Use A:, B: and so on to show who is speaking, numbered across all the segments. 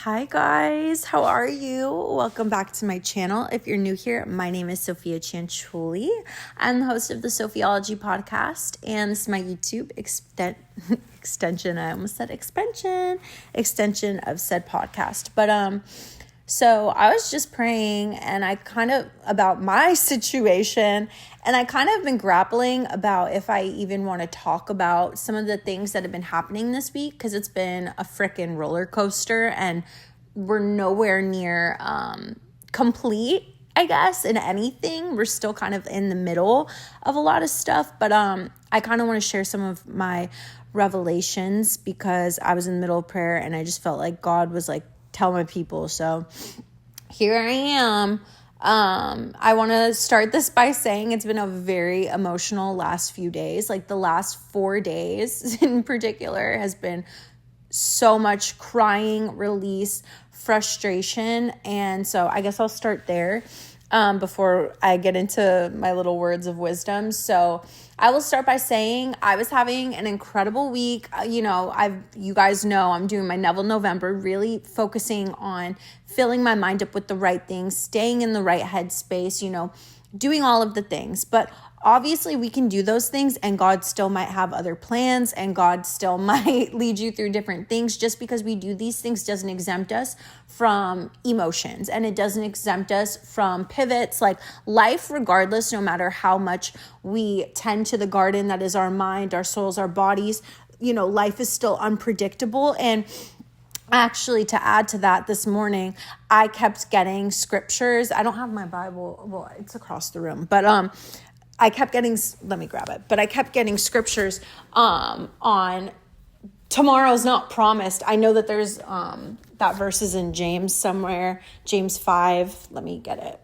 A: Hi guys, how are you? Welcome back to my channel. If you're new here, my name is Sophia Cianciulli. I'm the host of the Sophiology podcast, and this is my YouTube extension. I almost said extension of said podcast. So I was just praying and about my situation, and I kind of been grappling about if I even want to talk about some of the things that have been happening this week, because it's been a freaking roller coaster and we're nowhere near complete, I guess, in anything. We're still kind of in the middle of a lot of stuff, but I kind of want to share some of my revelations because I was in the middle of prayer and I just felt like God was like, tell my people. So here I am. I want to start this by saying it's been a very emotional last few days. Like the last 4 days in particular has been so much crying, release, frustration. And so I guess I'll start there before I get into my little words of wisdom. So I will start by saying I was having an incredible week. You guys know I'm doing my Neville November, really focusing on filling my mind up with the right things, staying in the right headspace, doing all of the things. But obviously we can do those things and God still might have other plans and God still might lead you through different things. Just because we do these things doesn't exempt us from emotions, and it doesn't exempt us from pivots. Like life, regardless, no matter how much we tend to the garden that is our mind, our souls, our bodies, life is still unpredictable. And actually, to add to that, this morning, I kept getting scriptures. I don't have my Bible. Well, it's across the room, but I kept getting, let me grab it, but I kept getting scriptures on tomorrow's not promised. I know that there's that verse is in James somewhere, James 5, let me get it.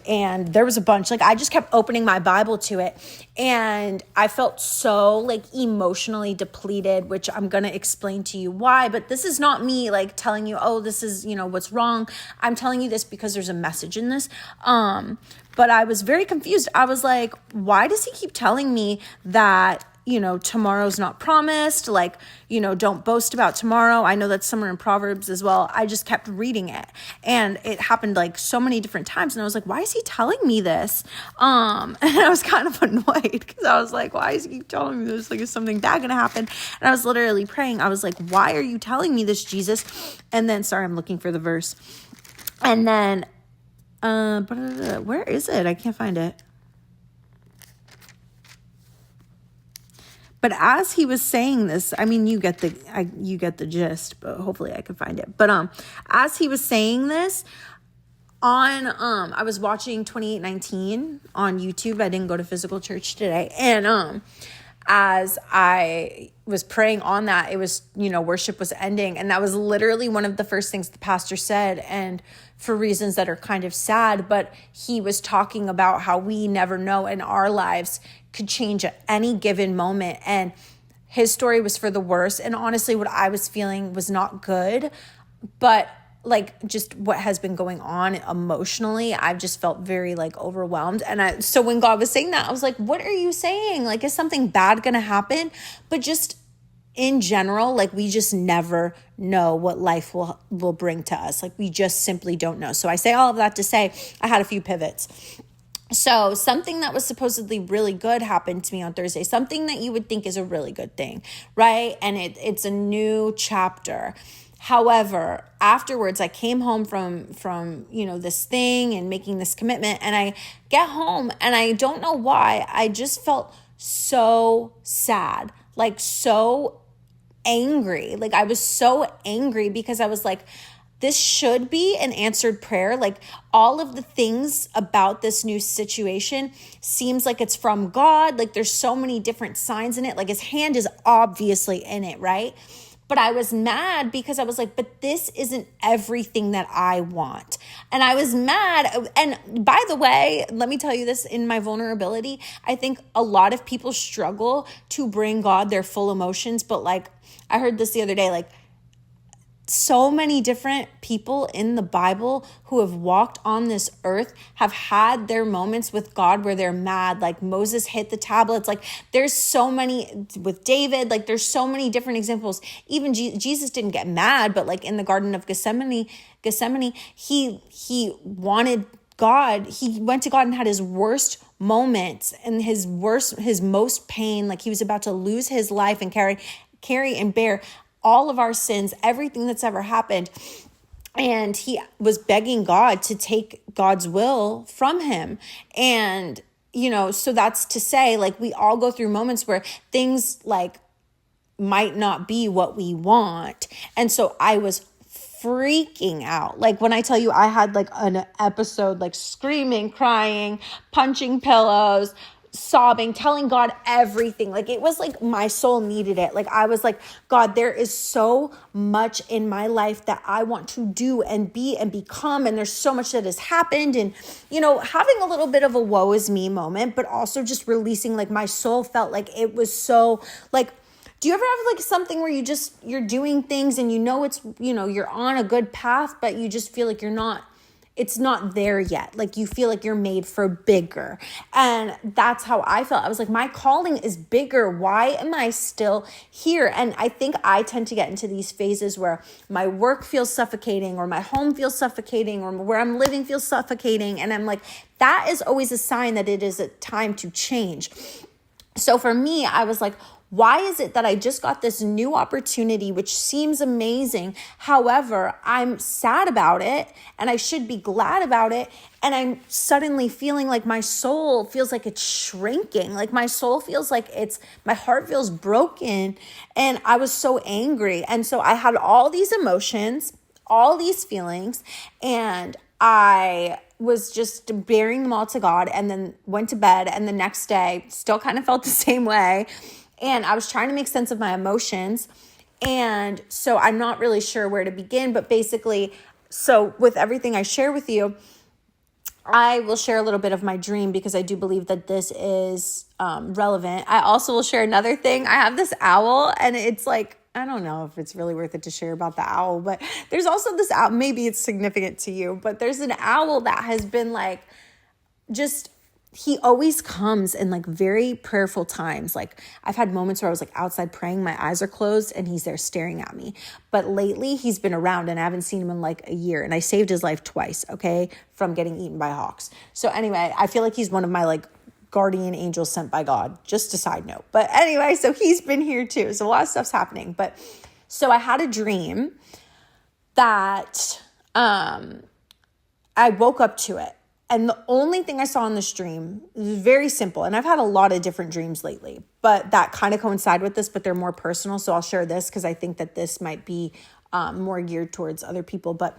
A: And there was a bunch, I just kept opening my Bible to it, and I felt so emotionally depleted, which I'm going to explain to you why, but this is not me telling you, oh, this is, what's wrong. I'm telling you this because there's a message in this. But I was very confused. I was like, why does he keep telling me that, tomorrow's not promised? Don't boast about tomorrow. I know that's somewhere in Proverbs as well. I just kept reading it, and it happened so many different times. And I was like, why is he telling me this? And I was kind of annoyed because I was like, why is he keep telling me this? Is something bad going to happen? And I was literally praying. I was like, why are you telling me this, Jesus? And then, sorry, I'm looking for the verse. And then, where is it? I can't find it. But as he was saying this, I mean, you get the gist, but hopefully I can find it. But as he was saying this, I was watching 2819 on YouTube. I didn't go to physical church today, and as I was praying on that, it was, worship was ending, and that was literally one of the first things the pastor said, and for reasons that are kind of sad, but he was talking about how we never know, and our lives could change at any given moment, and his story was for the worse, and honestly, what I was feeling was not good, but just what has been going on emotionally, I've just felt very overwhelmed. And so when God was saying that, I was like, what are you saying? Is something bad going to happen? But just in general, we just never know what life will bring to us. We just simply don't know. So I say all of that to say I had a few pivots. So something that was supposedly really good happened to me on Thursday, something that you would think is a really good thing, right? And it's a new chapter. However, afterwards, I came home from this thing and making this commitment, and I get home and I don't know why, I just felt so sad, so angry. I was so angry because I was like, this should be an answered prayer. All of the things about this new situation seems like it's from God. There's so many different signs in it. His hand is obviously in it, right? But I was mad because I was like, but this isn't everything that I want. And I was mad. And by the way, let me tell you this, in my vulnerability, I think a lot of people struggle to bring God their full emotions. But I heard this the other day, so many different people in the Bible who have walked on this earth have had their moments with God where they're mad. Like Moses hit the tablets. Like there's so many with David. Like there's so many different examples. Even Jesus didn't get mad, but like in the Garden of Gethsemane, he wanted God. He went to God and had his worst moments and his most pain. Like he was about to lose his life and carry and bear all of our sins, everything that's ever happened. And he was begging God to take God's will from him. And, so that's to say, like, we all go through moments where things like might not be what we want. And so I was freaking out. Like when I tell you I had like an episode, like screaming, crying, punching pillows, sobbing, telling God everything. Like it was like my soul needed it. Like I was like, God, there is so much in my life that I want to do and be and become. And there's so much that has happened. And, having a little bit of a woe is me moment, but also just releasing, like my soul felt like it was so like, do you ever have like something where you're doing things and it's, you're on a good path, but you just feel like it's not there yet. Like you feel like you're made for bigger. And that's how I felt. I was like, my calling is bigger. Why am I still here? And I think I tend to get into these phases where my work feels suffocating or my home feels suffocating or where I'm living feels suffocating. And I'm like, that is always a sign that it is a time to change. So for me, I was like, why is it that I just got this new opportunity, which seems amazing? However, I'm sad about it and I should be glad about it. And I'm suddenly feeling like my soul feels like it's shrinking. Like my soul feels like my heart feels broken. And I was so angry. And so I had all these emotions, all these feelings, and I was just bearing them all to God and then went to bed. And the next day still kind of felt the same way. And I was trying to make sense of my emotions. And so I'm not really sure where to begin, but basically, so with everything I share with you, I will share a little bit of my dream because I do believe that this is relevant. I also will share another thing. I have this owl and it's like, I don't know if it's really worth it to share about the owl, but there's also this owl, maybe it's significant to you, but there's an owl that has been like, he always comes in like very prayerful times. Like I've had moments where I was like outside praying, my eyes are closed and he's there staring at me. But lately he's been around and I haven't seen him in like a year and I saved his life twice, okay, from getting eaten by hawks. So anyway, I feel like he's one of my like guardian angels sent by God, just a side note. But anyway, so he's been here too. So a lot of stuff's happening. But so I had a dream that I woke up to it. And the only thing I saw in this dream was very simple. And I've had a lot of different dreams lately, but that kind of coincide with this, but they're more personal. So I'll share this because I think that this might be more geared towards other people. But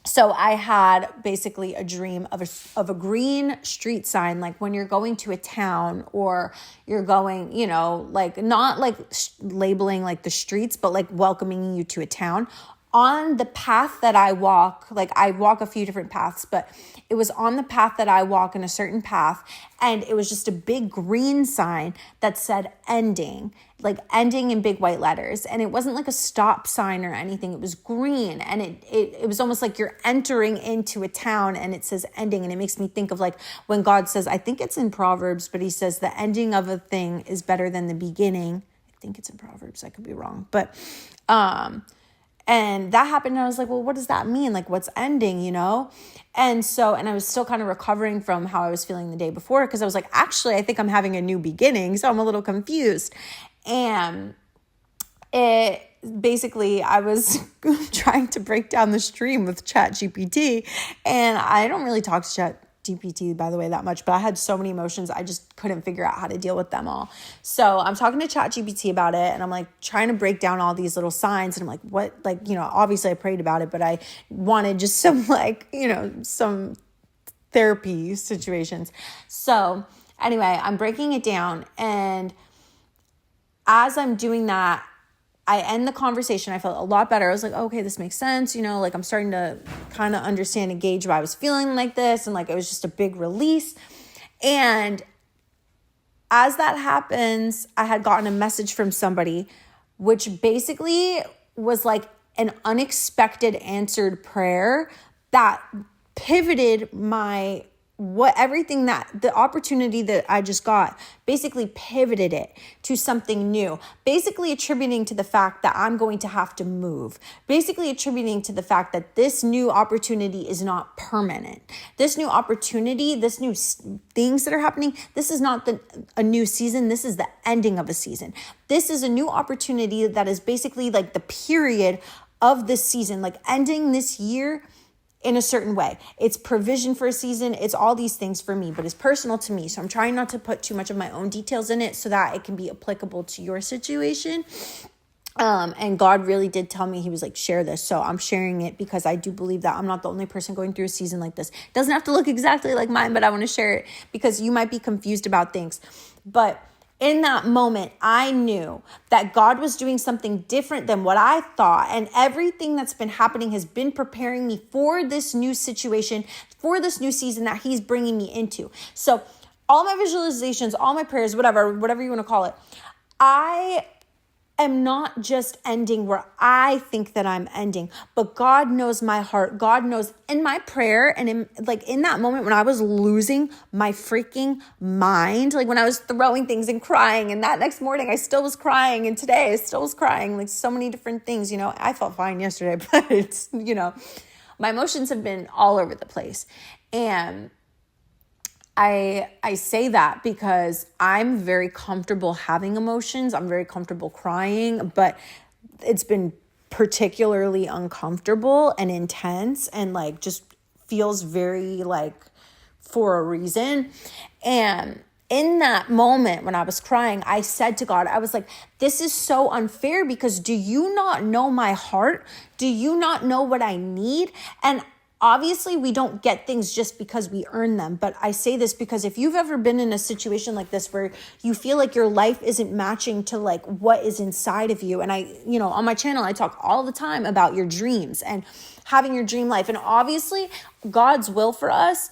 A: so I had basically a dream of a green street sign, like when you're going to a town or you're going, like not like labeling like the streets, but like welcoming you to a town. On the path that I walk, like I walk a few different paths, but it was on the path that I walk in a certain path. And it was just a big green sign that said ending, like ending in big white letters. And it wasn't like a stop sign or anything. It was green. And it was almost like you're entering into a town and it says ending. And it makes me think of like when God says, I think it's in Proverbs, but he says the ending of a thing is better than the beginning. I think it's in Proverbs. I could be wrong. But, and that happened and I was like, well, what does that mean? Like what's ending, And I was still kind of recovering from how I was feeling the day before because I was like, actually, I think I'm having a new beginning. So I'm a little confused. And it basically, I was trying to break down the stream with ChatGPT and I don't really talk to ChatGPT, by the way, that much, but I had so many emotions. I just couldn't figure out how to deal with them all. So I'm talking to ChatGPT about it and I'm like trying to break down all these little signs. And I'm like, what, like, obviously I prayed about it, but I wanted just some like, some therapy situations. So anyway, I'm breaking it down. And as I'm doing that, I end the conversation. I felt a lot better. I was like, okay, this makes sense. Like I'm starting to kind of understand and gauge why I was feeling like this. And like, it was just a big release. And as that happens, I had gotten a message from somebody, which basically was like an unexpected answered prayer that pivoted everything that the opportunity that I just got, basically pivoted it to something new, basically attributing to the fact that I'm going to have to move, basically attributing to the fact that this new opportunity is not permanent. This new opportunity, this new things that are happening, this is not a new season. This is the ending of a season. This is a new opportunity that is basically like the period of this season, like ending this year in a certain way. It's provision for a season. It's all these things for me, but it's personal to me. So I'm trying not to put too much of my own details in it so that it can be applicable to your situation. And God really did tell me, he was like, share this. So I'm sharing it because I do believe that I'm not the only person going through a season like this. It doesn't have to look exactly like mine, but I want to share it because you might be confused about things. But in that moment, I knew that God was doing something different than what I thought. And everything that's been happening has been preparing me for this new situation, for this new season that he's bringing me into. So all my visualizations, all my prayers, whatever you want to call it, I am not just ending where I think that I'm ending, but God knows my heart. God knows in my prayer and in that moment when I was losing my freaking mind, like when I was throwing things and crying, and that next morning I still was crying, and today I still was crying, like so many different things, I felt fine yesterday, but it's, my emotions have been all over the place. And I say that because I'm very comfortable having emotions. I'm very comfortable crying, but it's been particularly uncomfortable and intense and like just feels very like for a reason. And in that moment when I was crying, I said to God, I was like, this is so unfair because do you not know my heart? Do you not know what I need? And obviously, we don't get things just because we earn them. But I say this because if you've ever been in a situation like this where you feel like your life isn't matching to like what is inside of you. And on my channel, I talk all the time about your dreams and having your dream life. And obviously, God's will for us,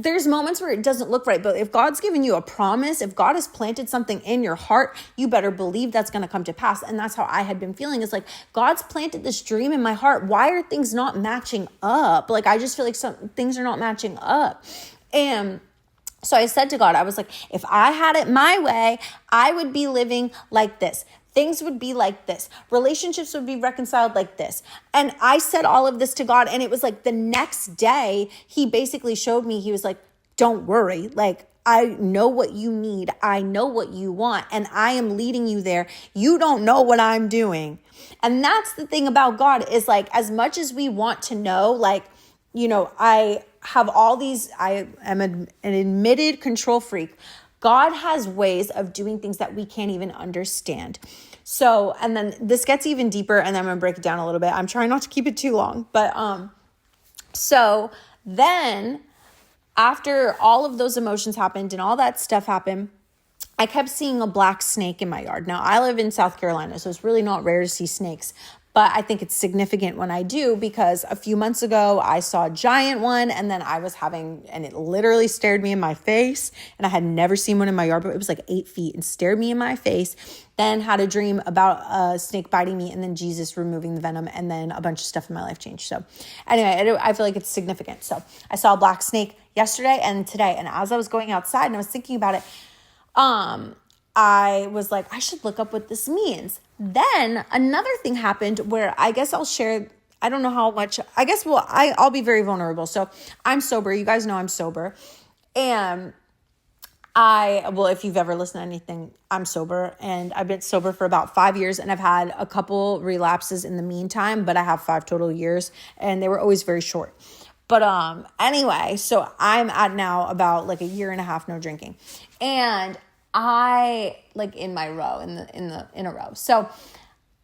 A: there's moments where it doesn't look right, but if God's given you a promise, if God has planted something in your heart, you better believe that's going to come to pass. And that's how I had been feeling. It's like, God's planted this dream in my heart. Why are things not matching up? Like, I just feel like some things are not matching up. And so I said to God, I was like, if I had it my way, I would be living like this. Things would be like this. Relationships would be reconciled like this. And I said all of this to God. And it was like the next day, he basically showed me, he was like, don't worry. Like, I know what you need. I know what you want. And I am leading you there. You don't know what I'm doing. And that's the thing about God is like, as much as we want to know, like, I have all these, I am an admitted control freak. God has ways of doing things that we can't even understand. So, and then this gets even deeper, and then I'm going to break it down a little bit. I'm trying not to keep it too long, but, so then after all of those emotions happened and all that stuff happened, I kept seeing a black snake in my yard. Now, I live in South Carolina, so it's really not rare to see snakes. But I think it's significant when I do because a few months ago, I saw a giant one and then and it literally stared me in my face. And I had never seen one in my yard, but it was like 8 feet and stared me in my face. Then had a dream about a snake biting me and then Jesus removing the venom and then a bunch of stuff in my life changed. So anyway, I feel like it's significant. So I saw a black snake yesterday and today. And as I was going outside and I was thinking about it, I was like, I should look up what this means. Then another thing happened where I guess I'll share, I don't know how much, I guess, I'll be very vulnerable. So I'm sober. You guys know I'm sober. And if you've ever listened to anything, I'm sober and I've been sober for about 5 years and I've had a couple relapses in the meantime, but I have 5 total years and they were always very short. But anyway, so I'm at now about like a year and a half no drinking. And I like in my row in a row. So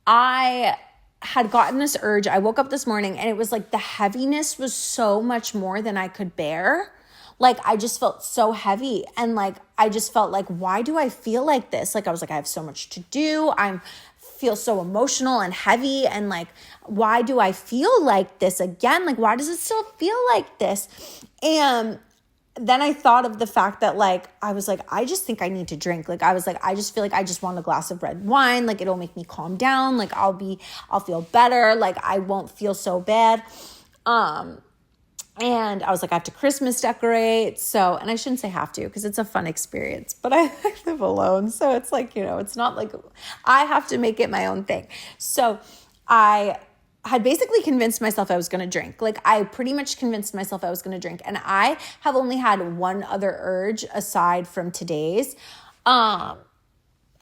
A: I had gotten this urge. I woke up this morning and it was like the heaviness was so much more than I could bear. Like I just felt so heavy and like I just felt like, why do I feel like this? Like I was like, I have so much to do. I feel so emotional and heavy and like, why do I feel like this again? Like, why does it still feel like this? And then I thought of the fact that like, I was like, I just think I need to drink. Like, I was like, I just feel like I just want a glass of red wine. Like, it'll make me calm down. Like, I'll feel better. Like, I won't feel so bad. And I was like, I have to Christmas decorate. So, and I shouldn't say have to, because it's a fun experience, but I live alone. So it's like, it's not like I have to make it my own thing. So I had basically convinced myself I was going to drink. Like, I pretty much convinced myself I was going to drink. And I have only had one other urge aside from today's,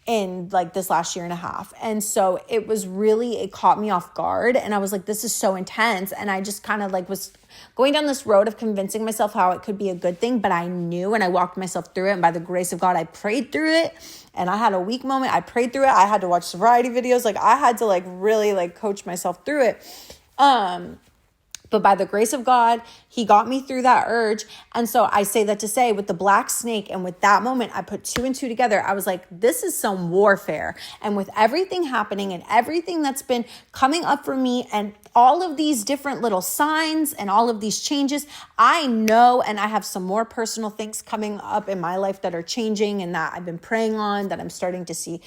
A: in like this last year and a half. And so it caught me off guard. And I was like, this is so intense. And I just kind of like was going down this road of convincing myself how it could be a good thing. But I knew, and I walked myself through it. And by the grace of God, I prayed through it. And I had a weak moment. I prayed through it. I had to watch sobriety videos. Like, I had to like really like coach myself through it. But by the grace of God, he got me through that urge. And so I say that to say, with the black snake and with that moment, I put 2 and 2 together. I was like, this is some warfare. And with everything happening and everything that's been coming up for me and all of these different little signs and all of these changes, I know, and I have some more personal things coming up in my life that are changing and that I've been praying on, that I'm starting to see,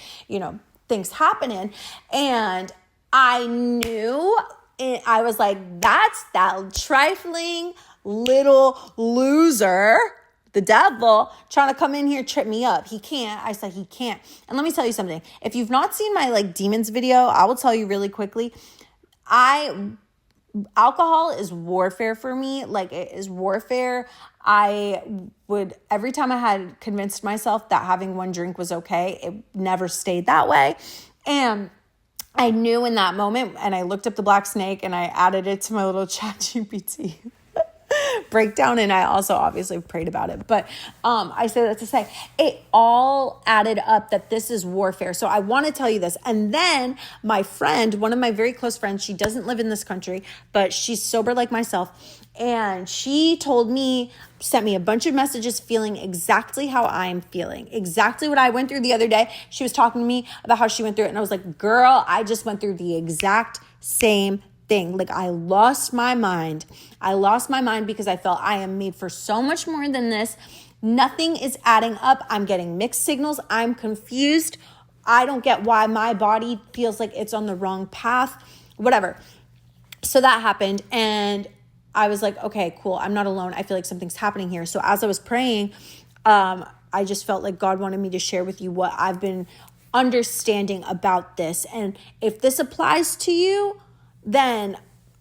A: things happening. And I knew, I was like, that's that trifling little loser, the devil, trying to come in here, trip me up. He can't. I said, he can't. And let me tell you something. If you've not seen my like demons video, I will tell you really quickly. Alcohol is warfare for me. Like, it is warfare. Every time I had convinced myself that having one drink was okay, it never stayed that way. And I knew in that moment, and I looked up the black snake and I added it to my little ChatGPT breakdown. And I also obviously prayed about it. But I say that to say it all added up that this is warfare. So I want to tell you this. And then my friend, one of my very close friends, she doesn't live in this country, but she's sober like myself. And she sent me a bunch of messages feeling exactly how I'm feeling, exactly what I went through the other day. She was talking to me about how she went through it. And I was like, girl, I just went through the exact same thing. Like, I lost my mind. I lost my mind because I felt I am made for so much more than this. Nothing is adding up. I'm getting mixed signals. I'm confused. I don't get why my body feels like it's on the wrong path, whatever. So that happened. And I was like, okay, cool. I'm not alone. I feel like something's happening here. So as I was praying, I just felt like God wanted me to share with you what I've been understanding about this. And if this applies to you, then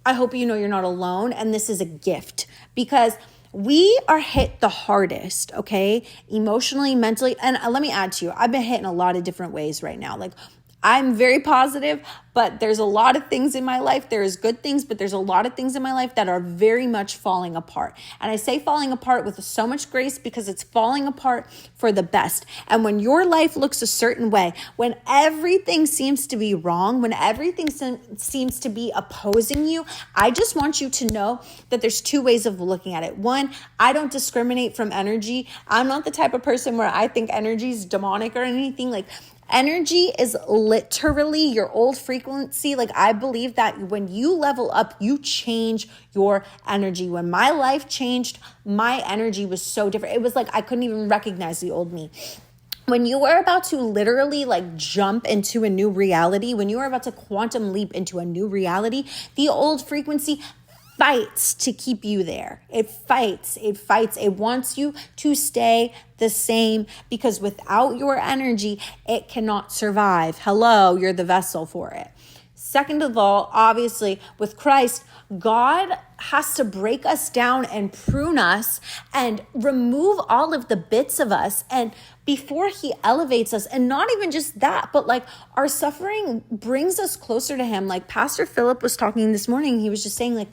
A: I hope you know you're not alone. And this is a gift, because we are hit the hardest, okay? Emotionally, mentally. And let me add to you, I've been hit in a lot of different ways right now. Like, I'm very positive, but there's a lot of things in my life. There is good things, but there's a lot of things in my life that are very much falling apart. And I say falling apart with so much grace because it's falling apart for the best. And when your life looks a certain way, when everything seems to be wrong, when everything seems to be opposing you, I just want you to know that there's 2 ways of looking at it. One, I don't discriminate from energy. I'm not the type of person where I think energy is demonic or anything. Like, energy is literally your old frequency. Like, I believe that when you level up, you change your energy. When my life changed, my energy was so different. It was like I couldn't even recognize the old me. When you are about to literally like jump into a new reality, when you are about to quantum leap into a new reality, the old frequency fights to keep you there. It fights. It wants you to stay the same, because without your energy, it cannot survive. Hello, you're the vessel for it. Second of all, obviously, with Christ, God has to break us down and prune us and remove all of the bits of us, and before he elevates us. And not even just that, but like, our suffering brings us closer to him. Like Pastor Philip was talking this morning, he was just saying, like,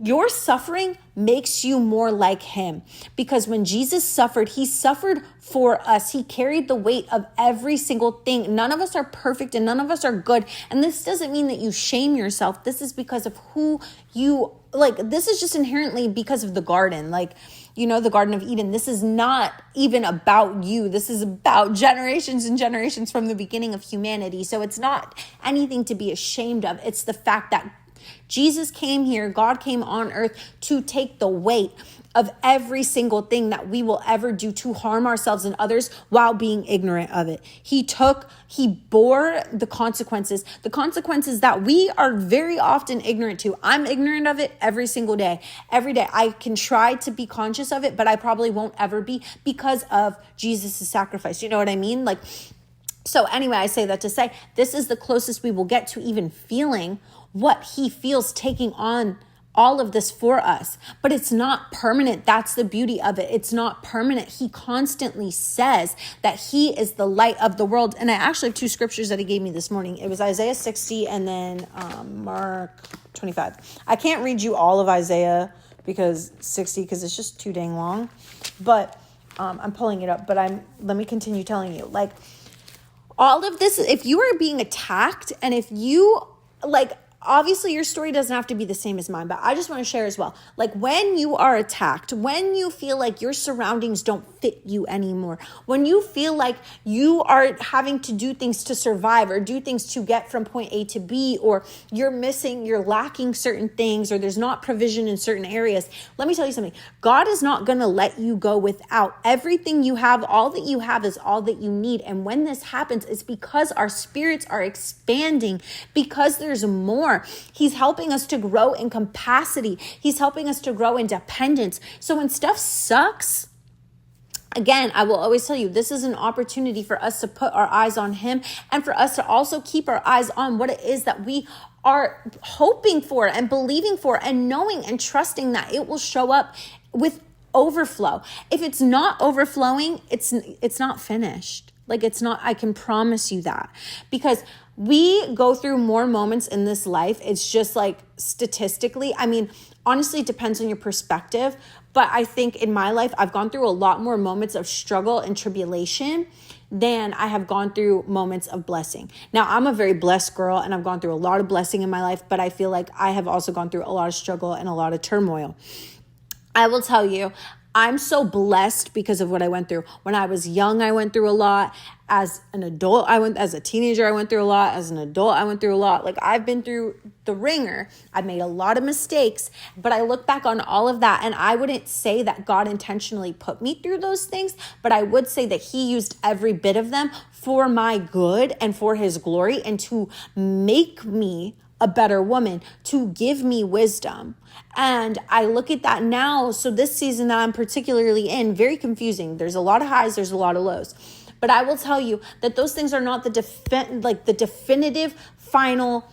A: your suffering makes you more like him, because when Jesus suffered, he suffered for us. He carried the weight of every single thing. None of us are perfect and none of us are good. And this doesn't mean that you shame yourself. This is because of who you, like, this is just inherently because of the garden. Like, you know, the Garden of Eden. This is not even about you. This is about generations and generations from the beginning of humanity. So it's not anything to be ashamed of. It's the fact that Jesus came here, God came on earth to take the weight of every single thing that we will ever do to harm ourselves and others while being ignorant of it. He bore the consequences that we are very often ignorant to. I'm ignorant of it every single day. Every day I can try to be conscious of it, but I probably won't ever be because of Jesus' sacrifice. You know what I mean? So anyway, I say that to say, this is the closest we will get to even feeling what he feels taking on all of this for us, but it's not permanent. That's the beauty of it. It's not permanent. He constantly says that he is the light of the world. And I actually have 2 scriptures that he gave me this morning. It was Isaiah 60 and then Mark 25. I can't read you all of Isaiah because it's just too dang long, but I'm pulling it up, but let me continue telling you, all of this, if you are being attacked and if you obviously your story doesn't have to be the same as mine, but I just want to share as well. When you are attacked, when you feel like your surroundings don't fit you anymore, when you feel like you are having to do things to survive or do things to get from point A to B, or you're lacking certain things, or there's not provision in certain areas, let me tell you something. God is not going to let you go without. Everything you have, all that you have is all that you need. And when this happens, it's because our spirits are expanding, because there's more. He's helping us to grow in capacity. He's helping us to grow in dependence. So when stuff sucks, again, I will always tell you, this is an opportunity for us to put our eyes on him and for us to also keep our eyes on what it is that we are hoping for and believing for and knowing and trusting that it will show up with overflow. If it's not overflowing, it's not finished. It's not, I can promise you that, because we go through more moments in this life. It's just statistically, honestly, it depends on your perspective. But I think in my life, I've gone through a lot more moments of struggle and tribulation than I have gone through moments of blessing. Now, I'm a very blessed girl and I've gone through a lot of blessing in my life, but I feel like I have also gone through a lot of struggle and a lot of turmoil. I will tell you, I'm so blessed because of what I went through. When I was young, I went through a lot. As an adult, as a teenager, I went through a lot. As an adult, I went through a lot. I've been through the ringer. I've made a lot of mistakes, but I look back on all of that and I wouldn't say that God intentionally put me through those things, but I would say that he used every bit of them for my good and for his glory and to make me a better woman, to give me wisdom. And I look at that now. So this season that I'm particularly in, very confusing. There's a lot of highs, there's a lot of lows. But I will tell you that those things are not the definitive final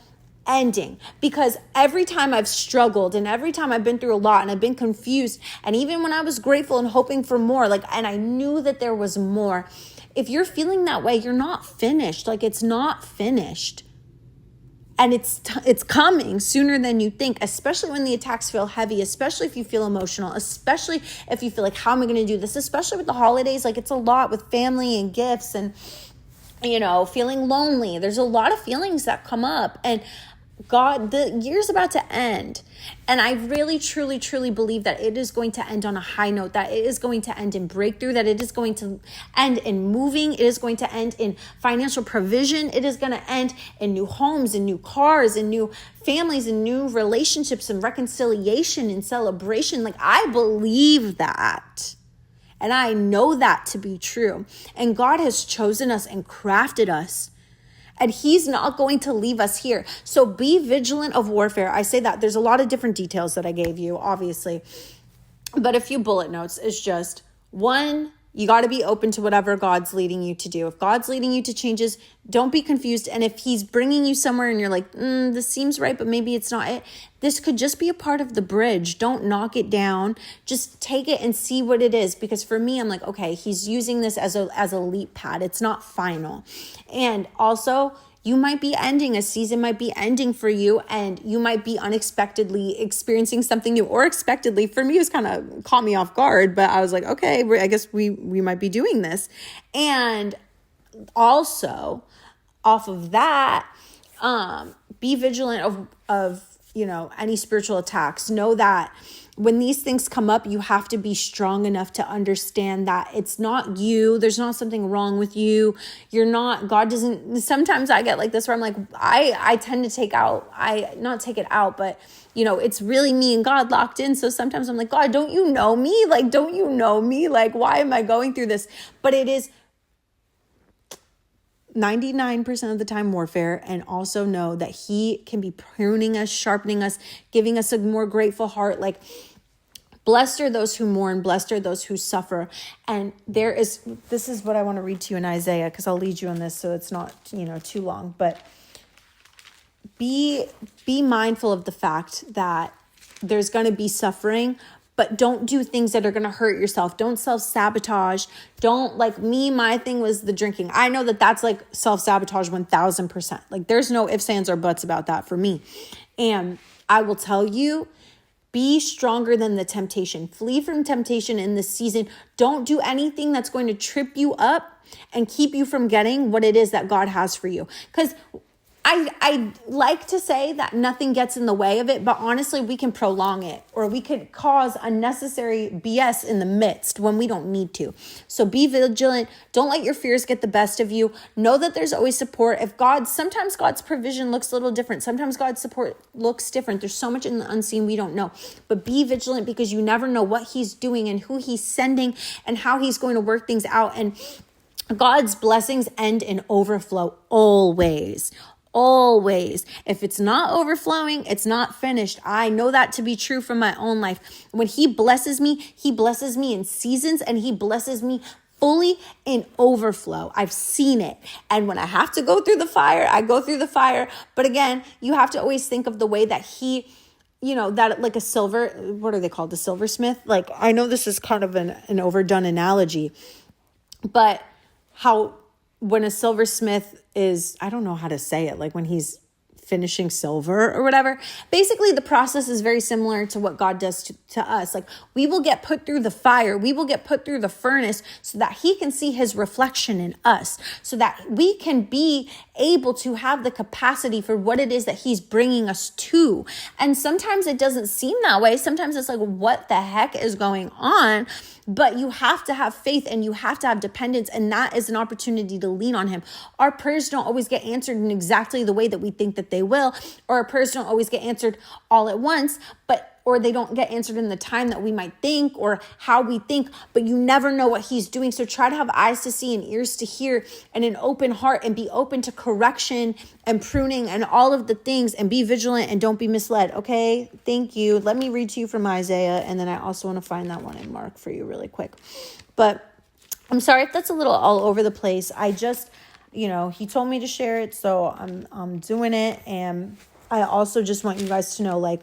A: ending, because every time I've struggled and every time I've been through a lot and I've been confused, and even when I was grateful and hoping for more, and I knew that there was more, if you're feeling that way, you're not finished. It's not finished. And it's coming sooner than you think, especially when the attacks feel heavy, especially if you feel emotional, especially if you feel like, how am I going to do this? Especially with the holidays, it's a lot with family and gifts and, feeling lonely. There's a lot of feelings that come up, and the year's about to end. And I really, truly, truly believe that it is going to end on a high note, that it is going to end in breakthrough, that it is going to end in moving. It is going to end in financial provision. It is going to end in new homes and new cars and new families and new relationships and reconciliation and celebration. I believe that. And I know that to be true. And God has chosen us and crafted us. And he's not going to leave us here. So be vigilant of warfare. I say that. There's a lot of different details that I gave you, obviously. But a few bullet notes is just, 1, you got to be open to whatever God's leading you to do. If God's leading you to changes, don't be confused. And if he's bringing you somewhere and you're like, this seems right, but maybe it's not it, this could just be a part of the bridge. Don't knock it down. Just take it and see what it is. Because for me, I'm like, okay, he's using this as a leap pad. It's not final. And also, you might be ending, a season might be ending for you, and you might be unexpectedly experiencing something new, or expectedly. For me, it was kind of caught me off guard, but I was like, okay, I guess we might be doing this. And also, off of that, be vigilant of any spiritual attacks. Know that when these things come up, you have to be strong enough to understand that it's not you. There's not something wrong with you. God doesn't, sometimes I get like this where I'm like, I tend to not take it out, but it's really me and God locked in. So sometimes I'm like, God, don't you know me? Like, don't you know me? Like, why am I going through this? But it is 99% of the time warfare, and also know that he can be pruning us, sharpening us, giving us a more grateful heart. Like, blessed are those who mourn, blessed are those who suffer. And this is what I want to read to you in Isaiah, because I'll lead you on this so it's not, too long. But be mindful of the fact that there's going to be suffering, but don't do things that are going to hurt yourself. Don't self-sabotage. Don't, like me, my thing was the drinking. I know that that's like self-sabotage 1000%. Like, there's no ifs, ands, or buts about that for me. And I will tell you, be stronger than the temptation. Flee from temptation in this season. Don't do anything that's going to trip you up and keep you from getting what it is that God has for you. Because I like to say that nothing gets in the way of it, but honestly, we can prolong it, or we could cause unnecessary BS in the midst when we don't need to. So be vigilant. Don't let your fears get the best of you. Know that there's always support. Sometimes God's provision looks a little different. Sometimes God's support looks different. There's so much in the unseen we don't know, but be vigilant, because you never know what he's doing and who he's sending and how he's going to work things out. And God's blessings end in overflow always. Always. If it's not overflowing, it's not finished. I know that to be true from my own life. When he blesses me in seasons, and he blesses me fully in overflow. I've seen it. And when I have to go through the fire, I go through the fire. But again, you have to always think of the way that he, that like what are they called? The silversmith? Like, I know this is kind of an overdone analogy, but how when a silversmith is, I don't know how to say it, like when he's finishing silver or whatever. Basically, the process is very similar to what God does to us. Like, we will get put through the fire. We will get put through the furnace so that he can see his reflection in us, so that we can be able to have the capacity for what it is that he's bringing us to. And sometimes it doesn't seem that way. Sometimes it's like, what the heck is going on? But you have to have faith, and you have to have dependence. And that is an opportunity to lean on him. Our prayers don't always get answered in exactly the way that we think that they will, or our prayers don't always get answered all at once, or they don't get answered in the time that we might think or how we think, but you never know what he's doing. So try to have eyes to see and ears to hear and an open heart, and be open to correction and pruning and all of the things, and be vigilant and don't be misled. Okay, thank you. Let me read to you from Isaiah, and then I also want to find that one in Mark for you really quick. But I'm sorry if that's a little all over the place. I just, he told me to share it, so I'm doing it. And I also just want you guys to know, like,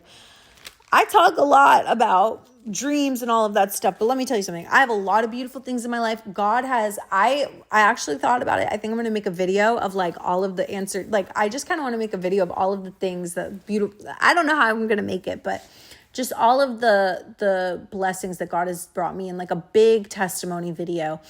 A: I talk a lot about dreams and all of that stuff, but let me tell you something. I have a lot of beautiful things in my life. God has, I actually thought about it. I think I'm going to make a video of like all of the answers. Like, I just kind of want to make a video of all of the things that beautiful, I don't know how I'm going to make it, but just all of the blessings that God has brought me in, like a big testimony video.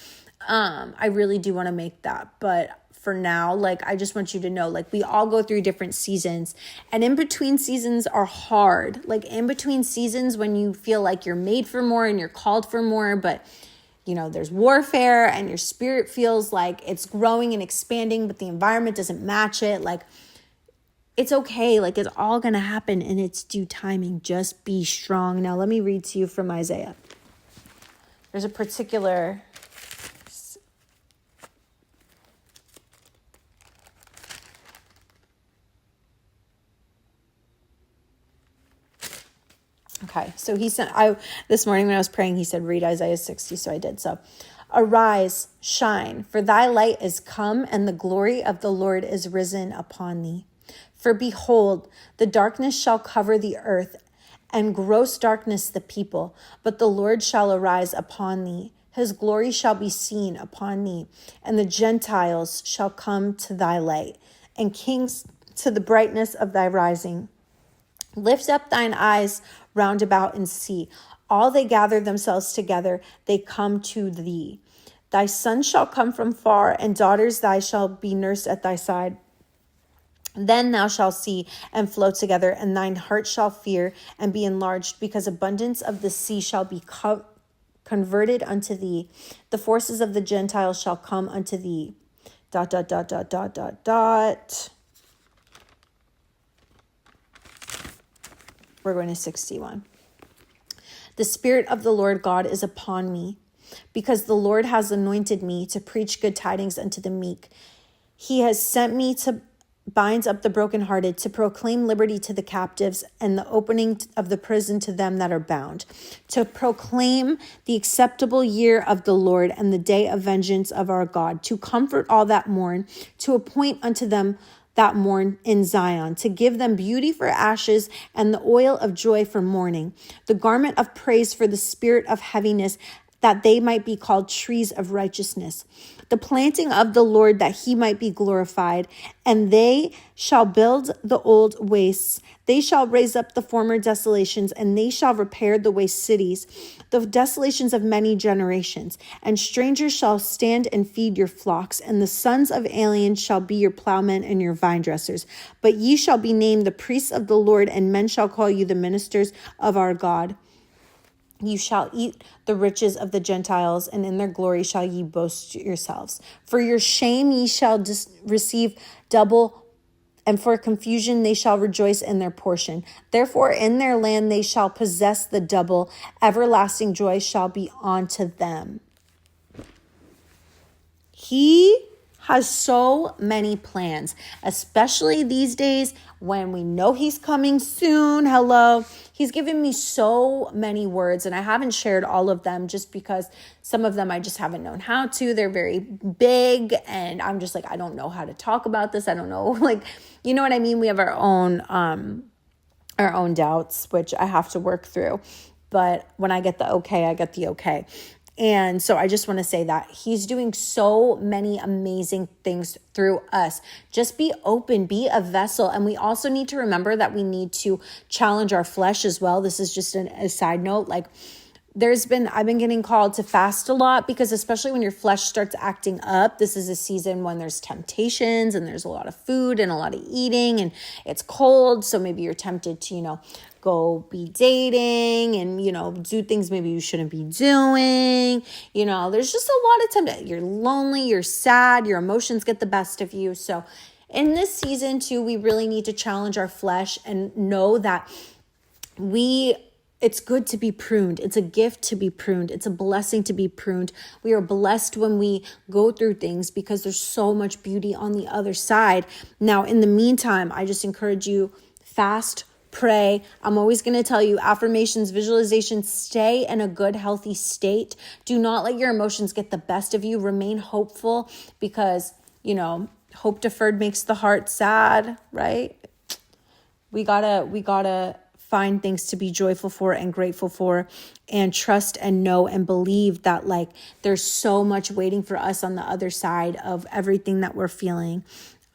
A: I really do want to make that, but for now, like, I just want you to know, like, we all go through different seasons, and in between seasons are hard. Like, in between seasons, when you feel like you're made for more and you're called for more, but there's warfare and your spirit feels like it's growing and expanding, but the environment doesn't match it. Like, it's okay. Like, it's all going to happen in its due timing. Just be strong. Now, let me read to you from Isaiah. There's a particular Okay, so this morning when I was praying, he said, read Isaiah 60, so I did. So, arise, shine, for thy light is come, and the glory of the Lord is risen upon thee. For behold, the darkness shall cover the earth, and gross darkness the people, but the Lord shall arise upon thee. His glory shall be seen upon thee, and the Gentiles shall come to thy light, and kings to the brightness of thy rising. Lift up thine eyes round about and see. All they gather themselves together, they come to thee. Thy sons shall come from far, and daughters thy shall be nursed at thy side. Then thou shalt see and flow together, and thine heart shall fear and be enlarged, because abundance of the sea shall be converted unto thee. The forces of the Gentiles shall come unto thee. ... We're going to 61. The Spirit of the Lord God is upon me, because the Lord has anointed me to preach good tidings unto the meek. He has sent me to bind up the brokenhearted, to proclaim liberty to the captives, and the opening of the prison to them that are bound, to proclaim the acceptable year of the Lord and the day of vengeance of our God, to comfort all that mourn, to appoint unto them that mourn in Zion, to give them beauty for ashes and the oil of joy for mourning, the garment of praise for the spirit of heaviness, that they might be called trees of righteousness, the planting of the Lord, that he might be glorified. And they shall build the old wastes. They shall raise up the former desolations, and they shall repair the waste cities, the desolations of many generations. And strangers shall stand and feed your flocks, and the sons of aliens shall be your plowmen and your vine dressers. But ye shall be named the priests of the Lord, and men shall call you the ministers of our God. You shall eat the riches of the Gentiles, and in their glory shall ye boast yourselves. For your shame ye shall receive double, and for confusion they shall rejoice in their portion. Therefore in their land they shall possess the double. Everlasting joy shall be unto them. He has so many plans, especially these days when we know he's coming soon. Hello. He's given me so many words, and I haven't shared all of them just because some of them I just haven't known how to. They're very big, and I'm just like, I don't know how to talk about this. I don't know, like, you know what I mean? We have our own doubts, which I have to work through. But when I get the okay, I get the okay. And so I just want to say that he's doing so many amazing things through us. Just be open, be a vessel. And we also need to remember that we need to challenge our flesh as well. This is just a side note. Like I've been getting called to fast a lot, because especially when your flesh starts acting up, this is a season when there's temptations and there's a lot of food and a lot of eating and it's cold. So maybe you're tempted to, go be dating and, do things maybe you shouldn't be doing. There's just a lot of temptation. You're lonely, you're sad, your emotions get the best of you. So in this season too, we really need to challenge our flesh and know that it's good to be pruned. It's a gift to be pruned. It's a blessing to be pruned. We are blessed when we go through things because there's so much beauty on the other side. Now, in the meantime, I just encourage you, fast, pray. I'm always going to tell you, affirmations, visualization, stay in a good, healthy state. Do not let your emotions get the best of you. Remain hopeful, because, hope deferred makes the heart sad, right? We gotta find things to be joyful for and grateful for, and trust and know and believe that there's so much waiting for us on the other side of everything that we're feeling.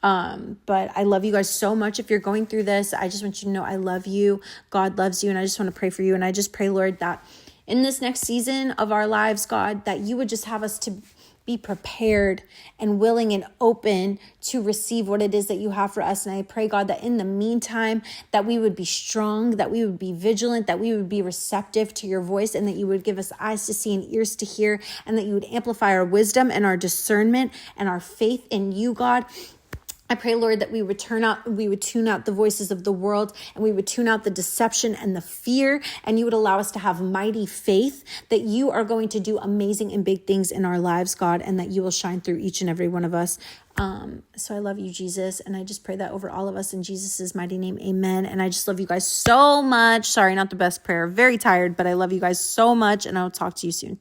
A: But I love you guys so much. If you're going through this, I just want you to know I love you. God loves you. And I just want to pray for you. And I just pray, Lord, that in this next season of our lives, God, that you would just have us to be prepared and willing and open to receive what it is that you have for us. And I pray, God, that in the meantime, that we would be strong, that we would be vigilant, that we would be receptive to your voice, and that you would give us eyes to see and ears to hear, and that you would amplify our wisdom and our discernment and our faith in you, God. I pray, Lord, that we would tune out the voices of the world, and we would tune out the deception and the fear, and you would allow us to have mighty faith that you are going to do amazing and big things in our lives, God, and that you will shine through each and every one of us. So I love you, Jesus, and I just pray that over all of us in Jesus' mighty name, amen. And I just love you guys so much. Sorry, not the best prayer. Very tired, but I love you guys so much, and I'll talk to you soon.